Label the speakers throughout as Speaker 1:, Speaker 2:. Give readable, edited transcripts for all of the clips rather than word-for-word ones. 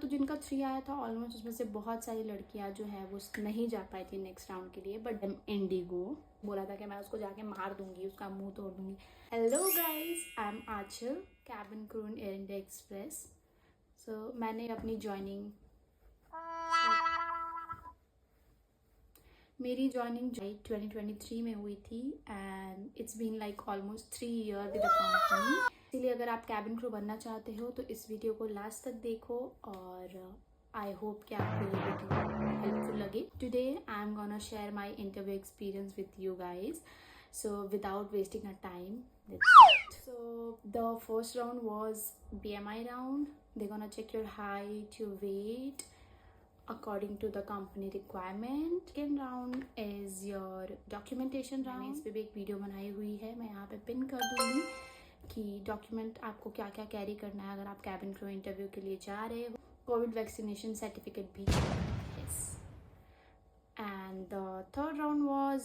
Speaker 1: तो जिनका 3 आया था ऑलमोस्ट उसमें से बहुत सारी लड़कियां जो है वो नहीं जा पाई थी नेक्स्ट राउंड के लिए, बट इंडिगो बोला था कि मैं उसको जाके मार दूंगी, उसका मुंह तोड़ दूंगी। Hello guys, I am Aanchal, cabin crew in Air India Express. So मैंने अपनी मेरी ज्वाइनिंग 2023 में हुई थी and it's been like almost 3 year with the company. इसलिए अगर आप कैबिन क्रू बनना चाहते हो तो इस वीडियो को लास्ट तक देखो और आई होप कि आपको ये वीडियो हेल्पफुल लगे। Today I am gonna share my interview experience with you guys. So without wasting our time, let's start. So the first round was BMI round. They're gonna check your height, your weight according to the company requirement. Second round is your documentation round. मैंने इस पे भी एक video बनाई हुई है, मैं यहाँ पे पिन कर दूंगी कि डॉक्यूमेंट आपको क्या क्या कैरी करना है अगर आप कैबिन क्रू इंटरव्यू के लिए जा रहे हो। कोविड वैक्सीनेशन सर्टिफिकेट भी yes. And the third round was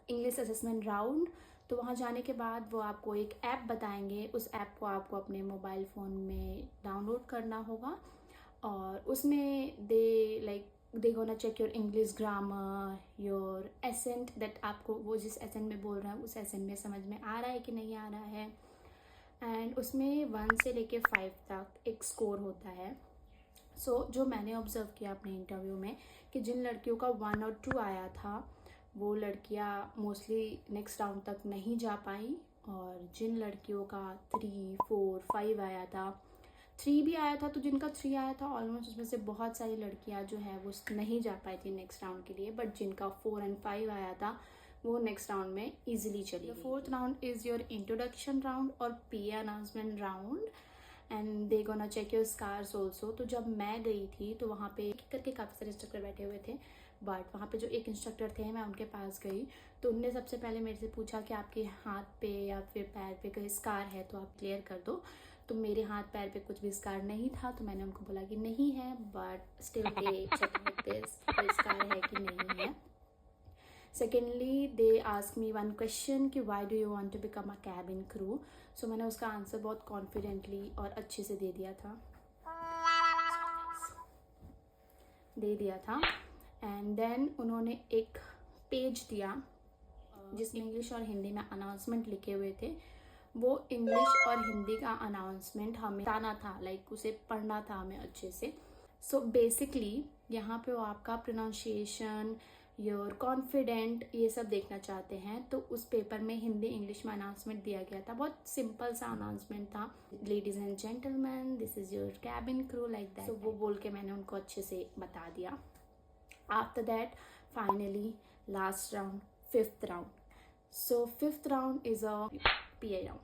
Speaker 1: English assessment round. तो वहाँ जाने के बाद वो आपको एक ऐप बताएंगे, उस ऐप को आपको अपने मोबाइल फ़ोन में डाउनलोड करना होगा और उसमें they gonna check your English grammar, your accent, that आपको वो जिस एसेंट में बोल रहा है उस एसेंट में समझ में आ रहा है कि नहीं आ रहा है। एंड उसमें 1 से लेके 5 तक एक स्कोर होता है। सो जो मैंने ऑब्जर्व किया अपने इंटरव्यू में कि जिन लड़कियों का 1 और 2 आया था वो लड़कियां मोस्टली नेक्स्ट राउंड तक नहीं जा पाई, और जिन लड़कियों का 3, 4, 5 आया था, 3 भी आया था, तो जिनका 3 आया था ऑलमोस्ट उसमें से बहुत सारी लड़कियां जो है वो नहीं जा पाई थी नेक्स्ट राउंड के लिए, बट जिनका 4 और 5 आया था वो नेक्स्ट राउंड में इजीली चली गई। Fourth round is your introduction round और PA announcement round and they gonna check your scars also. तो जब मैं गई थी तो वहाँ पे करके काफ़ी सारे इंस्ट्रक्टर बैठे हुए थे, बट वहाँ पे जो एक इंस्ट्रक्टर थे मैं उनके पास गई तो उनने सबसे पहले मेरे से पूछा कि आपके हाथ पे या फिर पैर पे कोई स्कार है तो आप क्लियर कर दो। तो मेरे हाथ पैर पे कुछ भी स्कार नहीं था, तो मैंने उनको बोला कि नहीं है, but still they check this कोई स्कार है कि नहीं है। Secondly they ask me one question कि why do you want to become a cabin crew. So मैंने उसका आंसर बहुत कॉन्फिडेंटली और अच्छे से दे दिया था। एंड देन उन्होंने एक पेज दिया जिसमें इंग्लिश और हिंदी में अनाउंसमेंट लिखे हुए थे। वो इंग्लिश और हिंदी का अनाउंसमेंट हमें बताना था, लाइक उसे पढ़ना था हमें अच्छे से। सो बेसिकली यहाँ पे वो आपका प्रोनाउंसिएशन, योर कॉन्फिडेंट, ये सब देखना चाहते हैं। तो उस पेपर में हिंदी इंग्लिश में अनाउंसमेंट दिया गया था, बहुत सिंपल सा अनाउंसमेंट था, ladies and gentleman this is your cabin crew, like that. So वो बोल के मैंने उनको अच्छे से बता दिया। After that, finally, last round, 5th round. So 5th round is a PA round.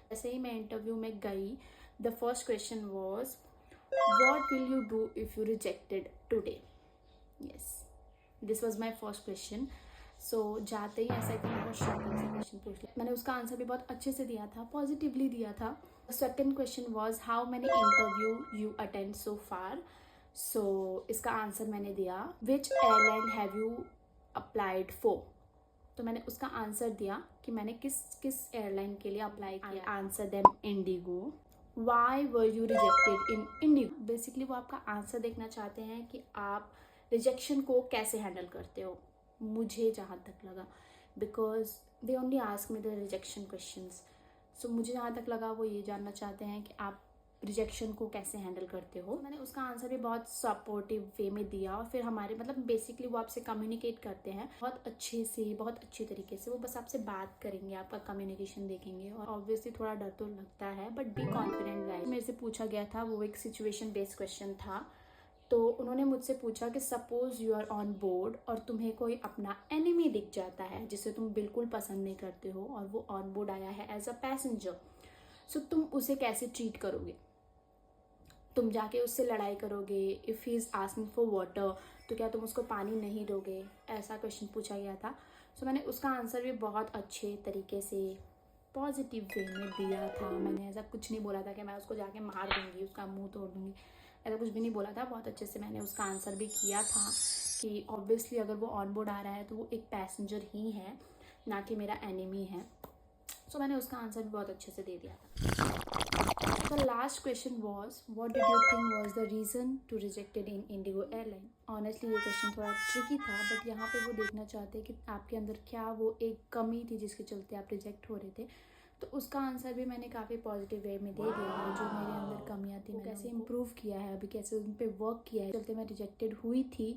Speaker 1: जैसे ही मैं इंटरव्यू में गई, the first question was, what will you do if you rejected today? Yes, this was my first question. So जाते ही ऐसा कि बहुत shocking सा question पूछ लिया, मैंने उसका आंसर भी बहुत अच्छे से दिया था, पॉजिटिवली दिया था। Second question was, how many interview you attend so far? So इसका आंसर मैंने दिया, which airline have you applied for. तो मैंने उसका आंसर दिया कि मैंने किस एयरलाइन के लिए अप्लाई किया। Answer them Indigo. Why were you rejected in Indigo. Basically वो आपका आंसर देखना चाहते हैं कि आप रिजेक्शन को कैसे हैंडल करते हो, मुझे जहाँ तक लगा, because they only ask me the rejection questions. So मुझे जहाँ तक लगा वो ये जानना चाहते हैं कि आप रिजेक्शन को कैसे हैंडल करते हो। मैंने उसका आंसर भी बहुत सपोर्टिव वे में दिया, और फिर हमारे बेसिकली वो आपसे कम्युनिकेट करते हैं बहुत अच्छे से, बहुत अच्छी तरीके से। वो बस आपसे बात करेंगे, आपका कम्युनिकेशन देखेंगे, और ऑब्वियसली थोड़ा डर तो लगता है, बट बी कॉन्फिडेंट गाइस। मेरे से पूछा गया था, वो एक सिचुएशन बेस्ड क्वेश्चन था। तो उन्होंने मुझसे पूछा कि suppose you are on board और तुम्हें कोई अपना एनिमी दिख जाता है जिसे तुम बिल्कुल पसंद नहीं करते हो, और वो ऑन बोर्ड आया है एज अ पैसेंजर। सो तुम उसे कैसे ट्रीट करोगे? तुम जाके उससे लड़ाई करोगे? If he is asking for water तो क्या तुम उसको पानी नहीं दोगे? ऐसा क्वेश्चन पूछा गया था। सो मैंने उसका आंसर भी बहुत अच्छे तरीके से पॉजिटिव वे में दिया था। मैंने ऐसा कुछ नहीं बोला था कि मैं उसको जाके मार दूंगी, उसका मुंह तोड़ दूंगी, ऐसा कुछ भी नहीं बोला था। बहुत अच्छे से मैंने उसका आंसर भी किया था कि ऑब्वियसली अगर वो ऑन बोर्ड आ रहा है तो वो एक पैसेंजर ही है, ना कि मेरा एनिमी है। सो मैंने उसका आंसर भी बहुत अच्छे से दे दिया था। उसका last question was what did you think was the reason to rejected in IndiGo airline. Honestly ये क्वेश्चन थोड़ा ट्रिकी था, बट यहाँ पे वो देखना चाहते हैं कि आपके अंदर क्या वो एक कमी थी जिसके चलते आप रिजेक्ट हो रहे थे। तो उसका आंसर भी मैंने काफ़ी पॉजिटिव वे में दे दिया है। जो मेरे अंदर कमियाँ थी मैंने कैसे इम्प्रूव किया है, अभी कैसे उन पर वर्क किया है, चलते मैं रिजेक्टेड हुई थी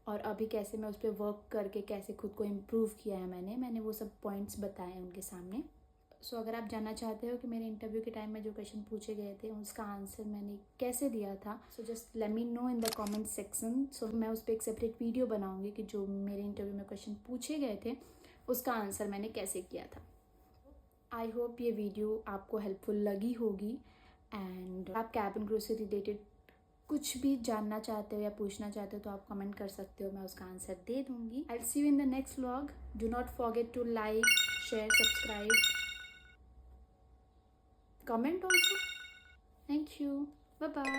Speaker 1: और अभी कैसे मैं उस पर वर्क करके कैसे खुद को इम्प्रूव किया है मैंने वो सब पॉइंट्स बताए उनके सामने। सो अगर आप जानना चाहते हो कि मेरे इंटरव्यू के टाइम में जो क्वेश्चन पूछे गए थे उसका आंसर मैंने कैसे दिया था, so just let me know in the comment section. So मैं उस पर एक सेपरेट वीडियो बनाऊंगी कि जो मेरे इंटरव्यू में क्वेश्चन पूछे गए थे उसका आंसर मैंने कैसे किया था। आई होप ये वीडियो आपको हेल्पफुल लगी होगी। एंड आप कैबिन क्रू से रिलेटेड कुछ भी जानना चाहते हो या पूछना चाहते हो तो आप कमेंट कर सकते हो, मैं उसका आंसर दे दूंगी। I see you in the next vlog. Do not forget to like, share, subscribe, comment also. Thank you. Bye bye.